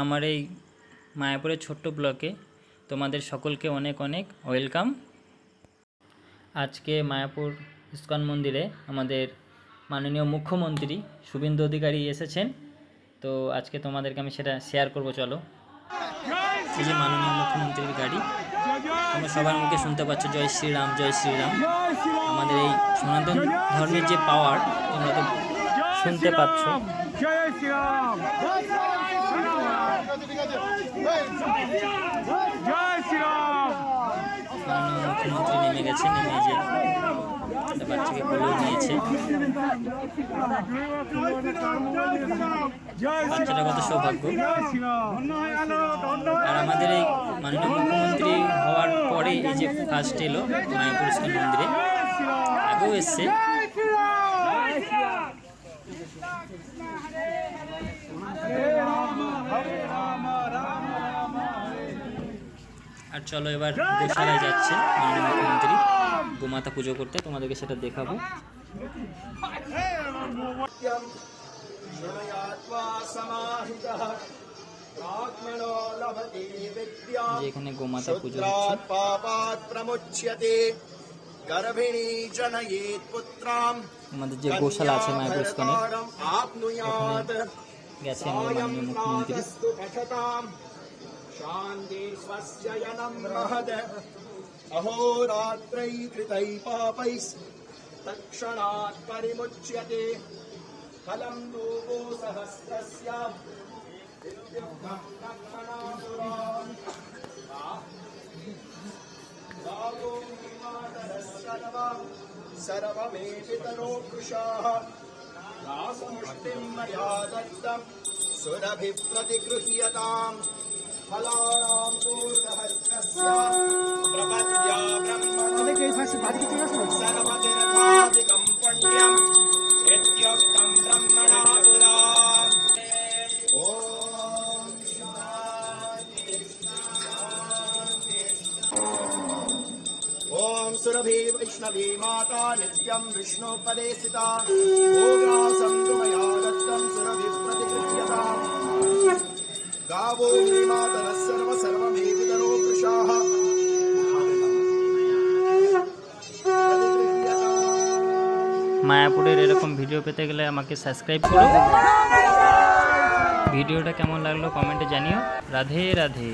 আমার এই মায়াপুরের ছোট্ট ব্লকে তোমাদের সকলকে অনেক অনেক ওয়েলকাম। আজকে মায়াপুর ইস্কন মন্দিরে আমাদের মাননীয় মুখ্যমন্ত্রী শুভেন্দু অধিকারী এসেছেন, তো আজকে তোমাদেরকে আমি সেটা শেয়ার করব। চলো, এই যে মাননীয় মুখ্যমন্ত্রীর গাড়ি, তোমরা সবার মুখে শুনতে পাচ্ছ জয় শ্রীরাম জয় শ্রীরাম। আমাদের এই সনাতন ধর্মের যে পাওয়ার তোমরা তো শুনতে পাচ্ছ। মুখ্যমন্ত্রী নেমে গেছে, নেমে যে বাচ্চাকে কোলেও নিয়েছে। বাচ্চাটা কত সৌভাগ্য। আর আমাদের এই মাননীয় মুখ্যমন্ত্রী হওয়ার পরে এই যে ফার্স্ট এলো মায়াপুর ইস্কন মন্দিরে, আগেও এসছে। আর চলো এবার গোশালায় যাচ্ছে মাননীয় মুখ্যমন্ত্রী গোমাতা পুজো করতে, তোমাদেরকে সেটা দেখাবো। যে এখানে গোমাতা পুজো হচ্ছে। আমাদের যে গোশালা আছে মায়াপুর ইস্কনে, গেছে আমাদের মাননীয় মুখ্যমন্ত্রী। शान्ति स्वस्य यनं महद अहोरात्रै कृतै पापैः तत्क्षणात् परिमुच्यते फलं लोको सहस्रस्य सर्वमेपितरो कृशाः रासमुष्टिं मया दत्तं सुरभिप्रतिगृह्यताम् फलानां सहस्रस्य प्रपद्या ब्रह्मणो सर्वतीर्थादिकं पुण्यम् इत्युक्तं ब्रह्मणा पुरा। ॐ सुरभि वैष्णवी माता नित्यं विष्णुपदे स्थिता भोगासं मया दत्तं सुरभिप्रतिगृह्यताम् गावो मातरः सर्वमेवितरो वृषाः। মায়াপুরের এরকম ভিডিও পেতে গেলে আমাকে সাবস্ক্রাইব করো। ভিডিওটা কেমন লাগলো কমেন্টে জানিও। রাধে রাধে।